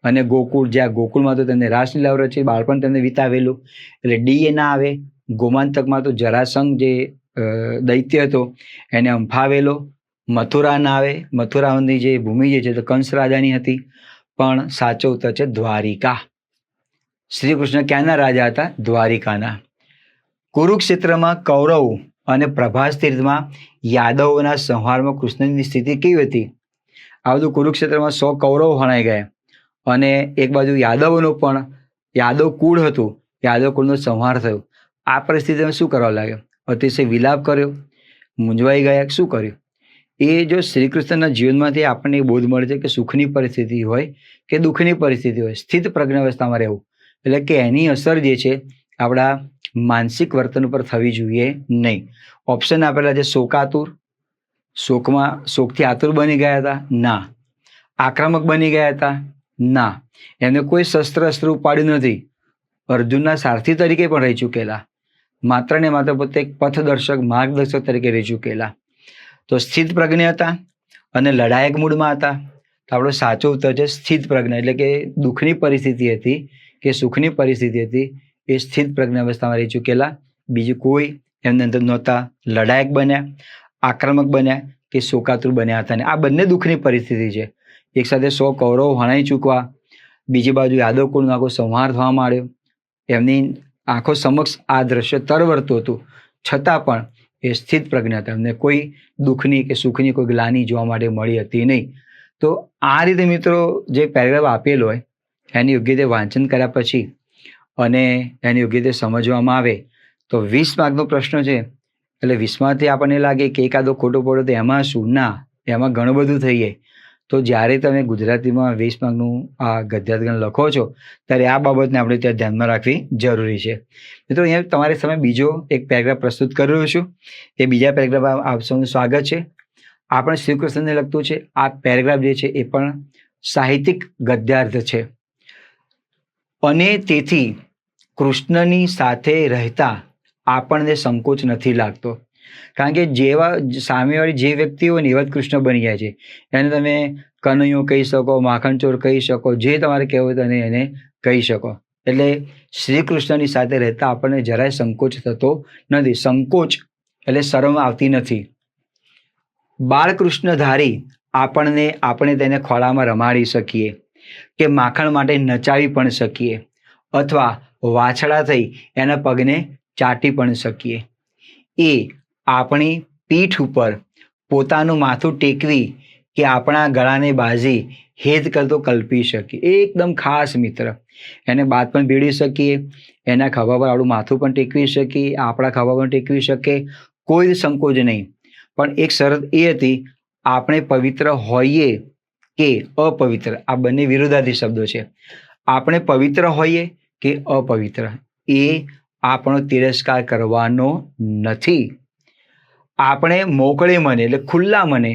અને ગોકુળ, જ્યાં ગોકુળમાં તો તેમને રાસલીલા રચી, બાળપણ તેમને વિતાવેલું, એટલે ડી એ ના આવે. ગોમાંતકમાં તો જરાસંઘ જે દૈત્ય હતો એને અંફાવેલો. મથુરા ના આવે, મથુરાની જે ભૂમિ જે છે તો કંસ રાજાની હતી, પણ સાચો ઉત્તર છે દ્વારિકા. શ્રી કૃષ્ણ ક્યાંના રાજા હતા? દ્વારિકાના. કુરુક્ષેત્રમાં કૌરવ અને પ્રભાસ તીર્થમાં યાદવોના સંહારમાં કૃષ્ણની સ્થિતિ કેવી હતી? આ બધું કુરુક્ષેત્રમાં 100 કૌરવ હણાઈ ગયા અને એક બાજુ યાદવોનો પણ યાદવ કુળ હતું, યાદવ કુળનો સંહાર થયો. આ પરિસ્થિતિમાં શું કરવા લાગ્યો? અતિશય વિલાપ કર્યો, મૂંઝવાઈ ગયા, શું કર્યું? એ જો શ્રી કૃષ્ણના જીવનમાંથી આપણને બોધ મળે છે કે સુખની પરિસ્થિતિ હોય કે દુઃખની પરિસ્થિતિ હોય, સ્થિત પ્રજ્ઞ અવસ્થામાં રહેવું, એટલે કે એની અસર જે છે આપણા માનસિક વર્તન ઉપર થવી જોઈએ નહીં. ઓપ્શન આપેલા છે શોકાતુર, શોકથી આતુર બની ગયા હતા? ના. આક્રમક બની ગયા હતા? ના. એમને કોઈ અસ્ત્ર ઉપાડ્યું નથી. અર્જુનના સારથી તરીકે પણ રહી ચૂકેલા, માત્ર ને માત્ર પોતે એક પથદર્શક, માર્ગદર્શક તરીકે રહી ચૂકેલા. તો સ્થિત પ્રજ્ઞ હતા અને લડાયક મૂડમાં હતા. તો આપણો સાચો ઉત્તર છે સ્થિત પ્રજ્ઞ. એટલે કે દુઃખની પરિસ્થિતિ હતી કે સુખની પરિસ્થિતિ હતી, એ સ્થિત પ્રજ્ઞ અવસ્થામાં રહી ચૂકેલા. બીજું કોઈ એમની અંદર નહોતા. લડાયક બન્યા, આક્રમક બન્યા કે શોકાતુર બન્યા હતા. અને આ બંને દુઃખની પરિસ્થિતિ છે. એક સાથે 100 કૌરવ હણાઈ ચૂકવા, બીજી બાજુ યાદવ કુળનો આખો સંહાર થવા માંડ્યો. એમની આંખો સમક્ષ આ દ્રશ્ય તરવરતું હતું, છતાં પણ એ સ્થિત પ્રજ્ઞ હતા. એમને કોઈ દુઃખની કે સુખની કોઈ ગ્લાની જોવા માટે મળી હતી નહીં. તો આ રીતે મિત્રો જે પેરેગ્રાફ આપેલો હોય એની યોગ્ય રીતે વાંચન કર્યા પછી અને એની યોગ્ય રીતે સમજવામાં આવે તો 20 માર્કનો પ્રશ્ન છે. એટલે 20માંથી આપણને લાગે કે એકાદો ખોટો પડ્યો તો એમાં શું? ના, એમાં ઘણું બધું થઈ જાય. તો જ્યારે તમે ગુજરાતીમાં 20 માર્કનું આ ગદ્યાત્મક લખો છો ત્યારે આ બાબતને આપણે ત્યાં ધ્યાનમાં રાખવી જરૂરી છે. મિત્રો અહીંયા તમારી સામે બીજો એક પેરેગ્રાફ પ્રસ્તુત કરી રહ્યો છું. એ બીજા પેરેગ્રાફ આપ સૌનું સ્વાગત છે. આપણે શ્રી કૃષ્ણને લગતું છે. આ પેરેગ્રાફ જે છે એ પણ સાહિત્યિક ગદ્યાર્થ છે. અને તેથી કૃષ્ણની સાથે રહેતા આપણને સંકોચ નથી લાગતો. કારણ કે જેવા સામેવાળી જે વ્યક્તિ હોય ને એવા જ કૃષ્ણ બની જાય છે. એને તમે કનૈયો કહી શકો, માખણચોર કહી શકો, જે તમારે કહેવું હોય તમે એને કહી શકો. એટલે શ્રી કૃષ્ણની સાથે રહેતા આપણને જરાય સંકોચ થતો નથી. સંકોચ એટલે શરમ આવતી નથી. બાળકૃષ્ણધારી આપણે તેને ખોળામાં રમાડી શકીએ કે માખણ માટે નચાવી પણ શકીએ અથવા વાછડા થઈ એના પગને ચાટી પણ શકીએ. એ આપણી પીઠ ઉપર પોતાનું માથું ટેકવી કે આપણા ગળાને બાજી હેત કરતો કલ્પી શકીએ. એકદમ ખાસ મિત્ર. એને બાદ પણ ભેળી શકીએ, એના ખભા પર આપણું માથું પણ ટેકવી શકીએ, આપણા ખભા પણ ટેકવી શકીએ, કોઈ સંકોચ નહીં. પણ એક શરત એ હતી, આપણે પવિત્ર હોઈએ કે અપવિત્ર. આ બંને વિરોધાર્થી શબ્દો છે. આપણે પવિત્ર હોઈએ કે અપવિત્ર, એ આપણો તિરસ્કાર કરવાનો નથી. આપણે મોકળે મને એટલે ખુલ્લા મને,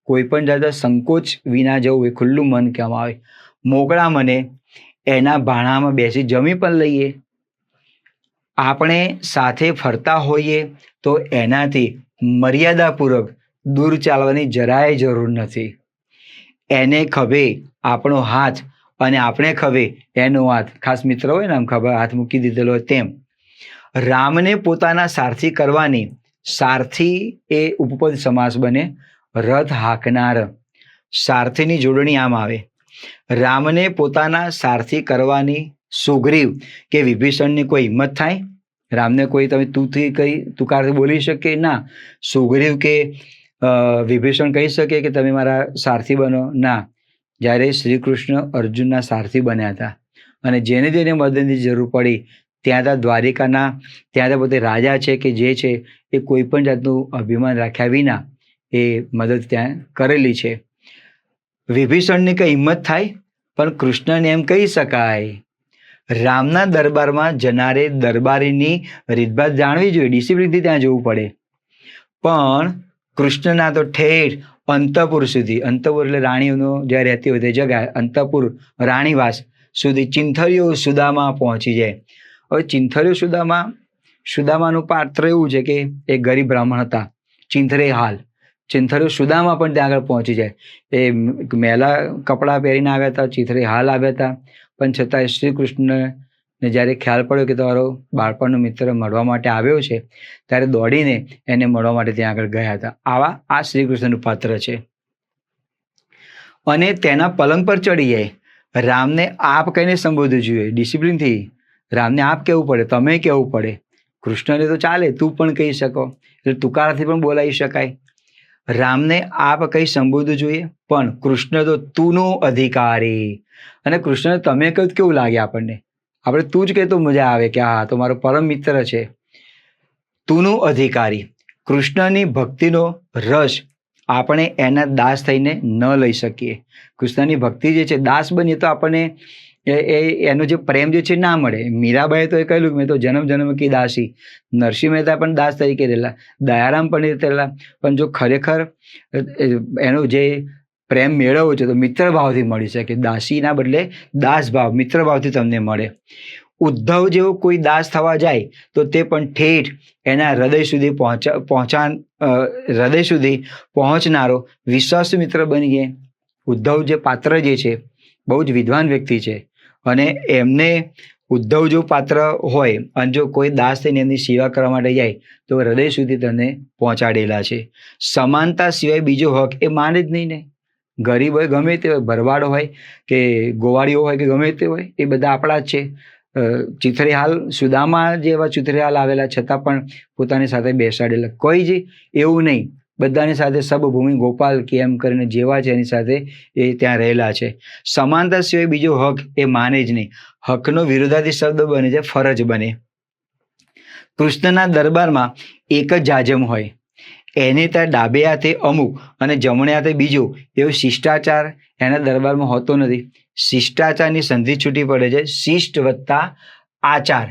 કોઈ પણ જાતના સંકોચ વિના જવું એ ખુલ્લું મન કહેવામાં આવે. મોકળા મને એના ભાણામાં બેસી જમી પણ લઈએ. આપણે સાથે ફરતા હોઈએ તો એનાથી મર્યાદાપૂર્વક દૂર ચાલવાની જરાય જરૂર નથી. એને ખભે આપણો હાથ અને આપણે ખભે એનો હાથ. ખાસ મિત્ર હોય ને આમ ખભે હાથ મૂકી દીધેલો હોય તેમ. રામને પોતાના સારથી કરવાની, સારથી એ ઉપપદ સમાસ બને, રથ હાંકનાર. સારથીની જોડણી આમ આવે. રામને પોતાના સારથી કરવાની સુગ્રીવ કે વિભીષણની કોઈ હિંમત થાય? રામને કોઈ તમે તુંથી કઈ તુકારથી બોલી શકે? ના. સુગ્રીવ કે વિભીષણ કહી શકે કે તમે મારા સારથી બનો? ના. જ્યારે શ્રી કૃષ્ણ અર્જુનના સારથી બન્યા હતા અને જેને મદદની જરૂર પડી ત્યાં દ્વારિકાના ત્યાં પોતે રાજા છે કે જે છે એ કોઈ પણ જાતનું અભિમાન રાખ્યા વિના એ મદદ ત્યાં કરેલી છે. વિભીષણની કઈ હિંમત થાય? પણ કૃષ્ણને એમ કહી શકાય. રામના દરબારમાં જનારે દરબારીની રીતભાત જાણવી જોઈએ, ડિસિપ્લિનથી ત્યાં જવું પડે. પણ કૃષ્ણના તો ઠેઠ અંતપુર સુધી, અંતપુર એટલે રાણીઓનો જ્યાં રહેતી હોય તે જગ્યા, અંતપુર રાણીવાસ સુધી ચિંથરીઓ સુદામા પહોંચી જાય. હવે ચિંથરીઓ સુદામાનું પાત્ર એવું છે કે એક ગરીબ બ્રાહ્મણ હતા, ચિંથરે હાલ. ચિંથરીઓ સુદામા પણ ત્યાં આગળ પહોંચી જાય. એ મેલા કપડાં પહેરીને આવ્યા હતા, ચિંથરે હાલ આવ્યા હતા, પણ છતાં શ્રી કૃષ્ણને ને જ્યારે ખ્યાલ પડ્યો કે તમારો બાળપણનો મિત્ર મળવા માટે આવ્યો છે, ત્યારે દોડીને એને મળવા માટે ત્યાં આગળ ગયા હતા. આ શ્રી કૃષ્ણનું પાત્ર છે. અને તેના પલંગ પર ચડી જાય. રામને આપ કહીને સંબોધવું જોઈએ, ડિસિપ્લિનથી. રામને આપ કહેવું પડે, તમે કહેવું પડે. કૃષ્ણને તો ચાલે, તું પણ કહી શકો, એટલે તુકારાથી પણ બોલાવી શકાય. રામને આપ કઈ સંબોધવું જોઈએ, પણ કૃષ્ણ તો તુંનો અધિકારી. અને કૃષ્ણને તમે કહ્યું કેવું લાગે આપણને? આપણે તું જ કહે તો મજા આવે કે હા તો મારો પરમ મિત્ર છે. તુંનો અધિકારી. કૃષ્ણની ભક્તિનો રસ આપણે એના દાસ થઈને ન લઈ શકીએ. કૃષ્ણની ભક્તિ જે છે, દાસ બનીએ તો આપણને એનો જે પ્રેમ જે છે ના મળે. મીરાબાઈએ તો એ કહ્યું કે મેં તો જન્મ જન્મ કી દાસી. નરસિંહ મહેતા પણ દાસ તરીકે રહેલા, દયારામ પણ રહેલા. પણ જો ખરેખર એનો જે પ્રેમ મેળવવો છે તો મિત્ર ભાવથી મળી શકે. દાસીના બદલે દાસ ભાવ, મિત્ર ભાવથી તમને મળે. ઉદ્ધવ જેવો કોઈ દાસ થવા જાય તો તે પણ ઠેઠ એના હૃદય સુધી પહોંચનારો વિશ્વાસુ મિત્ર બનીએ. ઉદ્ધવ જે પાત્ર જે છે બહુ જ વિદ્વાન વ્યક્તિ છે, અને એમને ઉદ્ધવ જો પાત્ર હોય અને જો કોઈ દાસ થઈને એમની સેવા કરવા માટે જાય તો હૃદય સુધી તેને પહોંચાડેલા છે. સમાનતા સિવાય બીજો હક એ માને જ નહીં ને. ગરીબ હોય ગમે તે હોય, ભરવાડ હોય કે ગોવાળીઓ હોય કે ગમે તે હોય, એ બધા આપણા જ છે. ચિથરેહાલ, સુદામા જેવા ચિથરેહાલ આવેલા છતાં પણ પોતાની સાથે બેસાડેલા. કોઈ જ એવું નહીં, બધાની સાથે સબભૂમિ ગોપાલ કે એમ કરીને જેવા છે એની સાથે એ ત્યાં રહેલા છે. સમાનતા સિવાય બીજો હક એ માને જ નહીં. હકનો વિરોધાર્થી શબ્દ બને છે ફરજ બને. કૃષ્ણના દરબારમાં એક જ જાજમ હોય, એની ત્યાં ડાબે હાથે અમુક અને જમણે હાથે બીજો, એવો શિષ્ટાચાર એના દરબારમાં હોતો નથી. શિષ્ટાચારની સંધિ છૂટી પડે છે. શિષ્ટ વત્તા આચાર.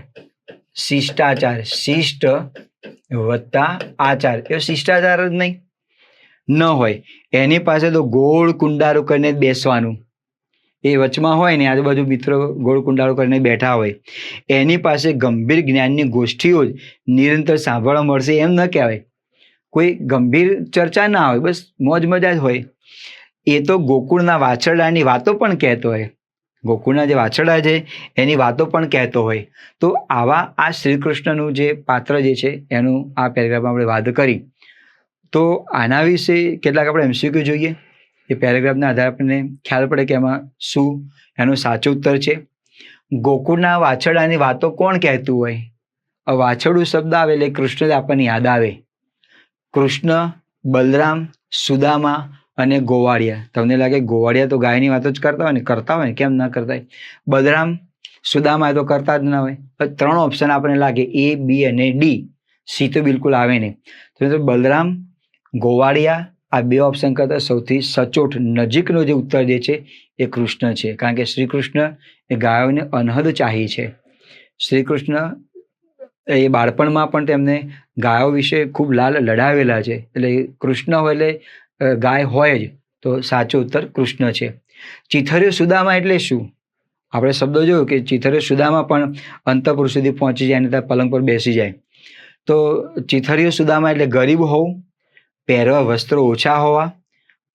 શિષ્ટાચાર, શિષ્ટ વત્તા આચાર, એ શિષ્ટાચાર જ નહીં ન હોય. એની પાસે તો ગોળ કુંડારું કરીને જ બેસવાનું. એ વચમાં હોય ને આજુબાજુ મિત્રો ગોળ કુંડાળું કરીને બેઠા હોય. એની પાસે ગંભીર જ્ઞાનની ગોષ્ઠીઓ જ નિરંતર સાંભળવા મળશે એમ ન કહેવાય. કોઈ ગંભીર ચર્ચા ના હોય, બસ મોજ મજા જ હોય. એ તો ગોકુળના વાછરડાની વાતો પણ કહેતો હોય. ગોકુળના જે વાછરડા છે એની વાતો પણ કહેતો હોય. તો આવા આ શ્રી કૃષ્ણનું જે પાત્ર જે છે એનું આ પેરેગ્રાફમાં આપણે વાત કરી. તો આના વિશે કેટલાક આપણે એમસીક્યુ જોઈએ. એ પેરેગ્રાફના આધારે આપણને ખ્યાલ પડે કે એમાં શું એનો સાચો ઉત્તર છે. ગોકુળના વાછરડાની વાતો કોણ કહેતું હોય? વાછરડું શબ્દ આવે એટલે કૃષ્ણ આપણને યાદ આવે. કૃષ્ણ, બલરામ, સુદામા અને ગોવાળિયા. તમને લાગે ગોવાળિયા તો ગાયની વાતો જ કરતા હોય ને, કેમ ના કરતા હોય? બલરામ, સુદામા તો કરતા જ ના હોય. 3 ઓપ્શન આપણને લાગે, A, B અને D. C તો બિલકુલ આવે નહીં. તો બલરામ, ગોવાળિયા, આ 2 ઓપ્શન કરતા સૌથી સચોટ નજીકનો જે ઉત્તર જે છે એ કૃષ્ણ છે. કારણ કે શ્રી કૃષ્ણ એ ગાયોને અનહદ ચાહી છે. શ્રી કૃષ્ણ એ બાળપણમાં પણ તેમને ગાયો વિશે ખૂબ લાલ લડાવેલા છે. એટલે કૃષ્ણ હોય એટલે ગાય હોય જ. તો સાચો ઉત્તર કૃષ્ણ છે. ચિથર્યો સુદામા એટલે શું? આપણે શબ્દો જોયું કે ચિથર્યો સુદામા પણ અંતઃપુર સુધી પહોંચી જાય અને ત્યાં પલંગ પર બેસી જાય. તો ચિથર્યો સુદામા એટલે ગરીબ હોવું, પહેરવા વસ્ત્રો ઓછા હોવા,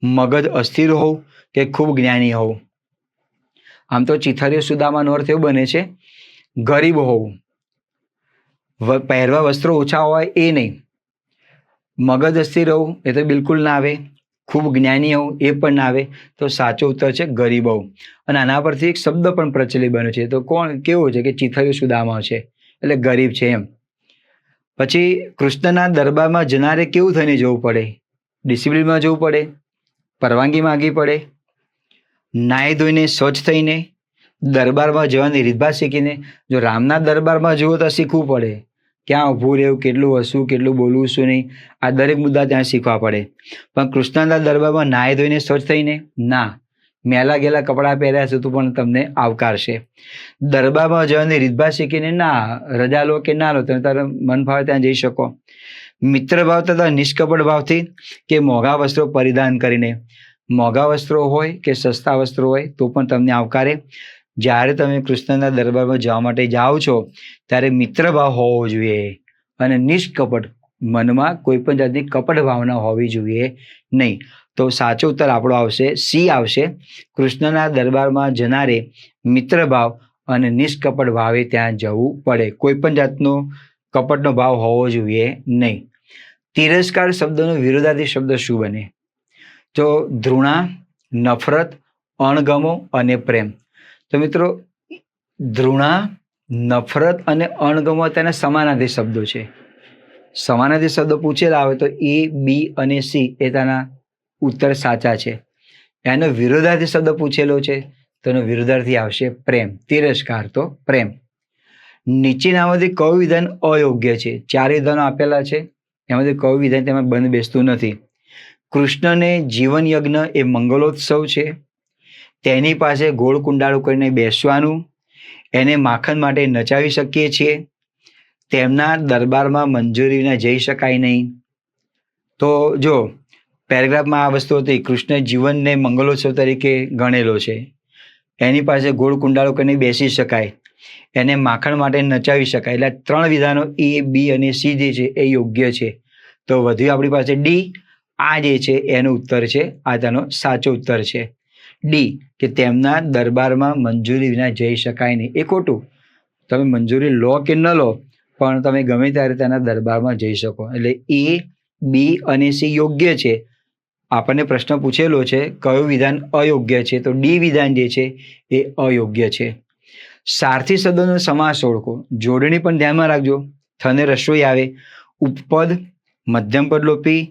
મગજ અસ્થિર હોવું કે ખૂબ જ્ઞાની હોવું. આમ તો ચિથર્યો સુદામાનો અર્થ એવો બને છે ગરીબ હોવું. પહેરવા વસ્ત્રો ઓછા હોય એ નહીં. મગજ અસ્થિર હોવું એ તો બિલકુલ ના આવે. ખૂબ જ્ઞાની હોવું એ પણ ના આવે. તો સાચો ઉત્તર છે ગરીબ હોવું. અને આના પરથી એક શબ્દ પણ પ્રચલિત બન્યો છે. તો કેવો છે કે ચિથર્યો સુદામા છે એટલે ગરીબ છે એમ. પછી કૃષ્ણના દરબારમાં જનારે કેવું થઈને જવું પડે? ડિસિપ્લિનમાં જવું પડે, પરવાનગી માગવી પડે, નાહી ધોઈને સ્વચ્છ થઈને, દરબારમાં જવાની રીતભાત શીખીને. જો રામના દરબારમાં જુઓ તો શીખવું પડે, ક્યાં ઊભું રહેવું, કેટલું હસવું, કેટલું બોલવું, શું નહીં, આ દરેક મુદ્દા ત્યાં શીખવા પડે. પણ કૃષ્ણના દરબારમાં નાહી ધોઈને સ્વચ્છ થઈને ના, મેલા ગેલા કપડાં પહેર્યા છે તો પણ તમને આવકારશે. દરબારમાં જવાની રીતભાત શીખીને ના, રજા લો કે ના લો, તમે તારે મન ફાવે ત્યાં જઈ શકો. મિત્ર ભાવ તથા નિષ્કપટ ભાવથી કે મોંઘા વસ્ત્રો પરિધાન કરીને. મોંઘા વસ્ત્રો હોય કે સસ્તા વસ્ત્રો હોય તો પણ તમને આવકારે. જ્યારે તમે કૃષ્ણના દરબારમાં જવા માટે જાઓ છો ત્યારે મિત્ર ભાવ હોવો જોઈએ અને નિષ્કપટ, મનમાં કોઈ પણ જાતની કપટ ભાવના હોવી જોઈએ નહીં. તો સાચો ઉત્તર આપણો આવશે C આવશે. કૃષ્ણના દરબારમાં જનારે મિત્ર ભાવ અને નિષ્કપટ ભાવે ત્યાં જવું પડે. કોઈ પણ જાતનો કપટનો ભાવ હોવો જોઈએ નહીં. તિરસ્કાર શબ્દનો વિરોધાર્થી શબ્દ શું બને? તો ધૃણા, નફરત, અણગમો અને પ્રેમ. તો મિત્રો ધૃણા, નફરત અને અણગમો તેના સમાનાર્થી શબ્દો છે. સમાનાર્થી શબ્દો પૂછેલા આવે તો A, B અને C એ તેના ઉત્તર સાચા છે. એનો વિરોધાર્થી શબ્દ પૂછેલો છે તો એનો વિરોધાર્થી આવશે પ્રેમ. તિરસ્કાર તો પ્રેમ. નીચેનામાંથી કયું વિધાન અયોગ્ય છે? 4 વિધાનો આપેલા છે, એમાંથી કયું વિધાન તેમાં બંધ બેસતું નથી? કૃષ્ણને જીવન યજ્ઞ એ મંગલોત્સવ છે, તેની પાસે ગોળ કુંડાળું કરીને બેસવાનું, એને માખણ માટે નચાવી શકીએ છીએ, તેમના દરબારમાં મંજૂરી વિના જઈ શકાય નહીં. તો જો પેરેગ્રાફમાં આ વસ્તુ હતી, કૃષ્ણ જીવનને મંગલોત્સવ તરીકે ગણેલો છે, એની પાસે ગોળ કુંડાળું કરીને બેસી શકાય, એને માખણ માટે નચાવી શકાય. એટલે 3 વિધાનો A, B અને C જે છે એ યોગ્ય છે. તો વધુ આપણી પાસે D. આ જે છે એનો ઉત્તર છે, આ તેનો સાચો ઉત્તર છે D, કે તેમના દરબારમાં મંજૂરી વિના જઈ શકાય નહીં. એ ખોટું. તમે મંજૂરી લો કે ન લો પણ તમે ગમે ત્યારે તેના દરબારમાં જઈ શકો. એટલે A, B અને C યોગ્ય છે. આપણને પ્રશ્ન પૂછેલો છે કયું વિધાન અયોગ્ય છે, તો D વિધાન જે છે એ અયોગ્ય છે. સારથી શબ્દનો સમાસ ઓળખો. જોડણી પણ ધ્યાનમાં રાખજો. થને રસોઈ આવે, ઉપપદ, મધ્યમપદ લોપી,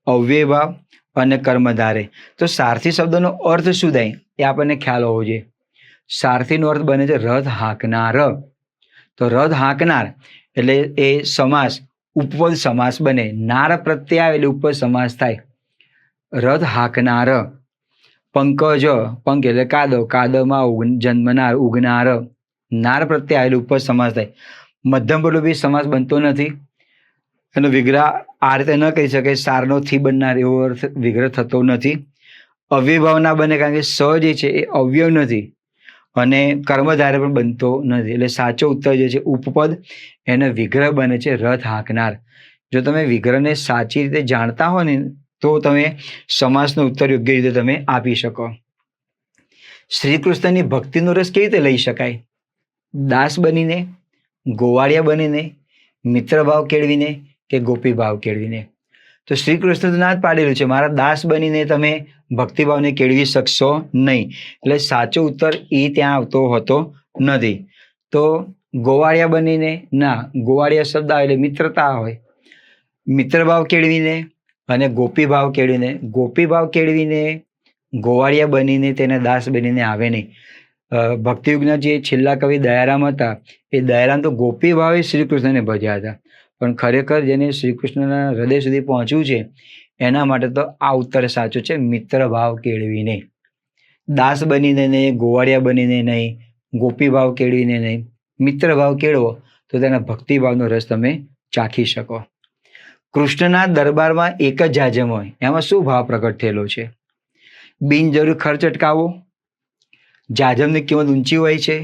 અવ્યયભાવ અને કર્મધારે. તો સારથી શબ્દનો અર્થ શું થાય એ આપણને ખ્યાલ હોવો જોઈએ. સારથીનો અર્થ બને છે રથ હાંકનાર. તો રથ હાંકનાર એટલે એ સમાસ ઉપપદ સમાસ બને. નાર પ્રત્યય આવે એટલે ઉપપદ સમાસ થાય. રથ હાંકનાર. પંકજ, પંક એટલે કાદવ, કાદવમાં જન્મનાર, ઉગનાર. નાર પ્રત્યય આવે એટલે ઉપપદ સમાસ થાય. મધ્યમપદ લોપી સમાસ બનતો નથી. એનો વિગ્રહ આ રીતે ન કહી શકાય, સારનો થી બનનાર એવો અર્થ વિગ્રહ થતો નથી. અવ્યયભાવ ના બને કારણ કે સ જે છે એ અવ્યય નથી અને કર્મધારે પણ બનતો નથી. એટલે સાચો ઉત્તર જે છે ઉપપદ, એનો વિગ્રહ બને છે રથ હાંકનાર. જો તમે વિગ્રહને સાચી રીતે જાણતા હો ને તો તમે સમાસનો ઉત્તર યોગ્ય રીતે તમે આપી શકો. શ્રી કૃષ્ણની ભક્તિનો રસ કેવી રીતે લઈ શકાય? દાસ બનીને, ગોવાળિયા બનીને, મિત્રભાવ કેળવીને કે ગોપીભાવ કેળવીને? તો શ્રી કૃષ્ણ તો ના જ પાડેલું છે, મારા દાસ બનીને તમે ભક્તિભાવને કેળવી શકશો નહીં. એટલે સાચો ઉત્તર એ ત્યાં આવતો હોતો નથી. તો ગોવાળિયા બનીને ના, ગોવાળિયા શબ્દ આવે એટલે મિત્રતા હોય. મિત્રભાવ કેળવીને અને ગોપીભાવ કેળવીને. ગોપીભાવ કેળવીને ગોવાળિયા બનીને તેને દાસ બનીને આવે નહીં. ભક્તિયુગના જે છેલ્લા કવિ દયારામ હતા એ દયારામ તો ગોપી ભાવે શ્રી કૃષ્ણને ભજ્યા હતા, પણ ખરેખર જેને શ્રી કૃષ્ણના હૃદય સુધી પહોંચ્યું છે એના માટે તો આ ઉત્તર સાચો છે, મિત્ર ભાવ કેળવીને. દાસ બનીને નહીં, ગોવાળિયા બનીને નહીં, ગોપી ભાવ કેળવીને નહીં. મિત્ર ભાવ કેળવો તો તેના ભક્તિભાવનો રસ તમે ચાખી શકો. કૃષ્ણના દરબારમાં એક જ જાજમ હોય, એમાં શું ભાવ પ્રગટ થયેલો છે? બિનજરૂરી ખર્ચ અટકાવો, જાજમની કિંમત ઊંચી હોય છે,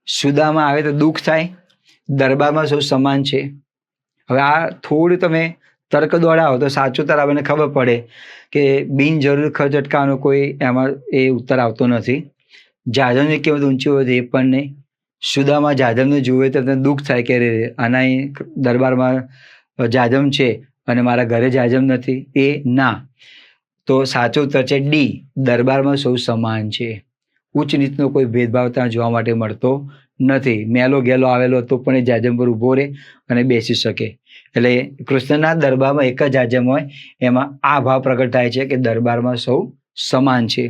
સુદામાં આવે તો દુઃખ થાય, દરબારમાં સૌ સમાન છે. હવે આ થોડું તમે તર્ક દોડાવો તો સાચું ઉત્તર આપણને ખબર પડે કે બિનજરૂરી ખર્ચ અટકાવવાનો કોઈ એમાં એ ઉત્તર આવતો નથી. જાજમની કિંમત ઊંચી હોય તો એ પણ નહીં. સુદામાં જાજમને જુએ તો તમને દુઃખ થાય કે આના દરબારમાં જાજમ છે અને મારા ઘરે જાજમ નથી, એ ના. તો સાચો ઉત્તર છે D, દરબારમાં સૌ સમાન છે. ઉચ્ચ નીચનો કોઈ ભેદભાવ ત્યાં જોવા માટે મળતો નથી. મેલો ગેલો આવેલો તો પણ એ જાજમ પર ઊભો રહે અને બેસી શકે. એટલે કૃષ્ણના દરબારમાં એક જ જાજમ હોય, એમાં આ ભાવ પ્રગટ થાય છે કે દરબારમાં સૌ સમાન છે.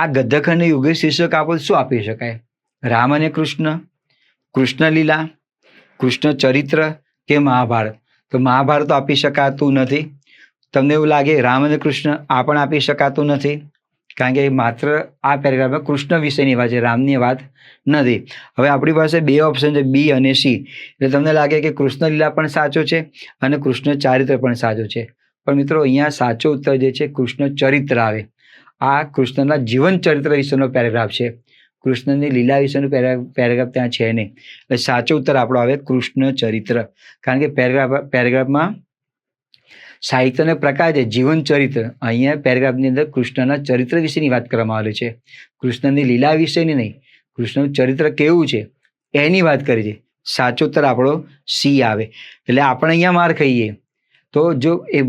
આ ગદ્યખંડને યોગ્ય શીર્ષક આપો શું આપી શકાય? રામ અને કૃષ્ણ, કૃષ્ણ લીલા, કૃષ્ણ ચરિત્ર કે મહાભારત? તો મહાભારત આપી શકાતું નથી. તમને એવું લાગે રામ અને કૃષ્ણ આ પણ આપી શકાતું નથી કારણ કે માત્ર આ પેરેગ્રાફમાં કૃષ્ણ વિશેની વાત છે, રામની વાત નથી. હવે આપણી પાસે 2 ઓપ્શન છે, B અને C. એટલે તમને લાગે કે કૃષ્ણ લીલા પણ સાચો છે અને કૃષ્ણ ચારિત્ર પણ સાચો છે, પણ મિત્રો અહીંયા સાચો ઉત્તર જે છે કૃષ્ણ ચરિત્ર આવે. આ કૃષ્ણના જીવન ચરિત્ર વિશેનો પેરેગ્રાફ છે, કૃષ્ણની લીલા વિશેનું પેરેગ્રાફ ત્યાં છે નહીં. એટલે સાચો ઉત્તર આપણો આવે કૃષ્ણ ચરિત્ર, કારણ કે પેરેગ્રાફમાં સાહિત્યનો પ્રકાર છે જીવન ચરિત્ર. અહીંયા પેરેગ્રાફની અંદર કૃષ્ણના ચરિત્ર વિશેની વાત કરવામાં આવેલી છે, કૃષ્ણની લીલા વિશેની નહીં. કૃષ્ણનું ચરિત્ર કેવું છે એની વાત કરી છે. સાચો ઉત્તર આપણો સી આવે. એટલે આપણે અહીંયા માર ખાઈએ. તો જો એ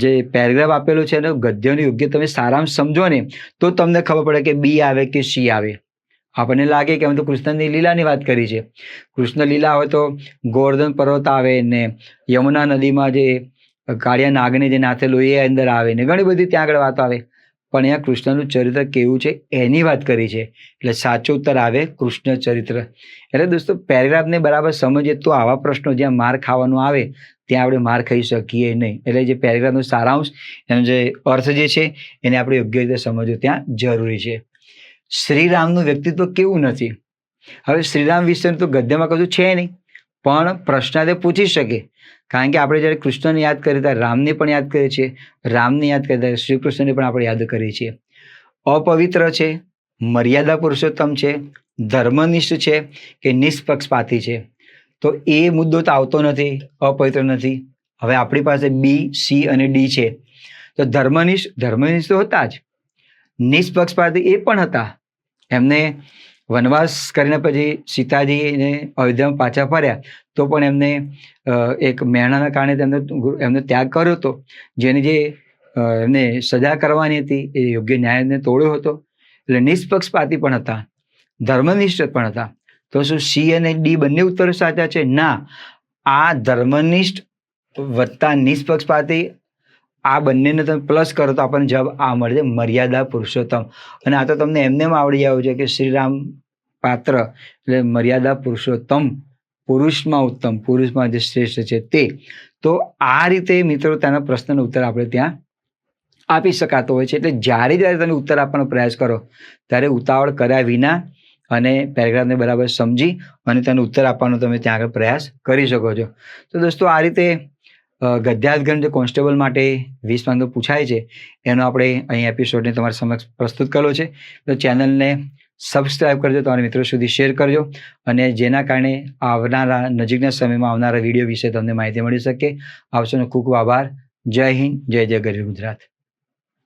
જે પેરેગ્રાફ આપેલો છે એનો ગદ્યનો યોગ્ય તમે સારાંશ સમજો ને તો તમને ખબર પડે કે બી આવે કે સી આવે. આપણને લાગે કે અમે તો કૃષ્ણની લીલાની વાત કરી છે. કૃષ્ણ લીલા હોય તો ગોવર્ધન પર્વત આવે ને યમુના નદીમાં જે કાળિયા નાગને જે નાથેલો એ અંદર આવે ને ઘણી બધી ત્યાં આગળ વાતો આવે. પણ અહીંયા કૃષ્ણનું ચરિત્ર કેવું છે એની વાત કરી છે. એટલે સાચો ઉત્તર આવે કૃષ્ણ ચરિત્ર. એટલે દોસ્તો પેરેગ્રાફને બરાબર સમજીએ તો આવા પ્રશ્નો જ્યાં માર ખાવાનું આવે ત્યાં આપણે માર ખાઈ શકીએ નહીં. એટલે જે પેરેગ્રાફનો સારાંશ એનો જે અર્થ જે છે એને આપણે યોગ્ય રીતે સમજવું ત્યાં જરૂરી છે. શ્રીરામનું વ્યક્તિત્વ કેવું નથી. હવે શ્રીરામ વિશે તો ગદ્યમાં કશું છે નહીં, પણ પ્રશ્ન તે પૂછી શકે. કારણ કે આપણે જ્યારે કૃષ્ણને યાદ કરીએ ત્યારે રામને પણ યાદ કરીએ છીએ, રામને યાદ કરીએ ત્યારે શ્રી કૃષ્ણને પણ આપણે યાદ કરીએ છીએ. અપવિત્ર છે, મર્યાદા પુરુષોત્તમ છે, ધર્મનિષ્ઠ છે કે નિષ્પક્ષપાતી છે. તો એ મુદ્દો તો આવતો નથી, અપવિત્ર નથી. હવે આપણી પાસે બી, સી અને ડી છે. તો ધર્મનિષ્ઠ તો હતા જ, નિષ્પક્ષપાતી એ પણ હતા. એમને વનવાસ કરીને પછી સીતાજીને અયોધ્યામાં પાછા ફર્યા તો પણ એમને એક મહેણાના કારણે એમને ત્યાગ કર્યો હતો. જેની જે એમને સજા કરવાની હતી એ યોગ્ય ન્યાયને તોડ્યો હતો. એટલે નિષ્પક્ષપાતી પણ હતા, ધર્મનિષ્ઠ પણ હતા. તો શું સી અને ડી બંને ઉત્તર સાચા છે? ના. આ ધર્મનિષ્ઠ વત્તા નિષ્પક્ષપાતી આ બંનેને તમે પ્લસ કરો તો આપણને જવાબ આ મળે છે, મર્યાદા પુરુષોત્તમ. અને આ તો તમને એમને આવડી આવ્યું છે કે શ્રીરામ પાત્ર એટલે મર્યાદા પુરુષોત્તમ, પુરુષમાં ઉત્તમ, પુરુષમાં જે શ્રેષ્ઠ છે તે. તો આ રીતે મિત્રો તેના પ્રશ્નનો ઉત્તર આપણે ત્યાં આપી શકાતો હોય છે. એટલે જ્યારે તમે ઉત્તર આપવાનો પ્રયાસ કરો ત્યારે ઉતાવળ કર્યા વિના અને પેરેગ્રાફને બરાબર સમજી અને તેનો ઉત્તર આપવાનો તમે ત્યાં આગળ પ્રયાસ કરી શકો છો. તો દોસ્તો આ રીતે ગદ્યાર્થ જે કોન્સ્ટેબલ માટે 20 માર્કનો પૂછાય છે એનો આપણે અહીં એપિસોડને તમારા સમક્ષ પ્રસ્તુત કર્યો છે. તો ચેનલને સબસ્ક્રાઈબ કરજો, તમારા મિત્રો સુધી શેર કરજો અને જેના કારણે આવનારા નજીકના સમયમાં આવનારા વિડીયો વિશે તમને માહિતી મળી શકે. આપશોનો ખૂબ ખૂબ આભાર. જય હિન્દ, જય જય ગરવી ગુજરાત.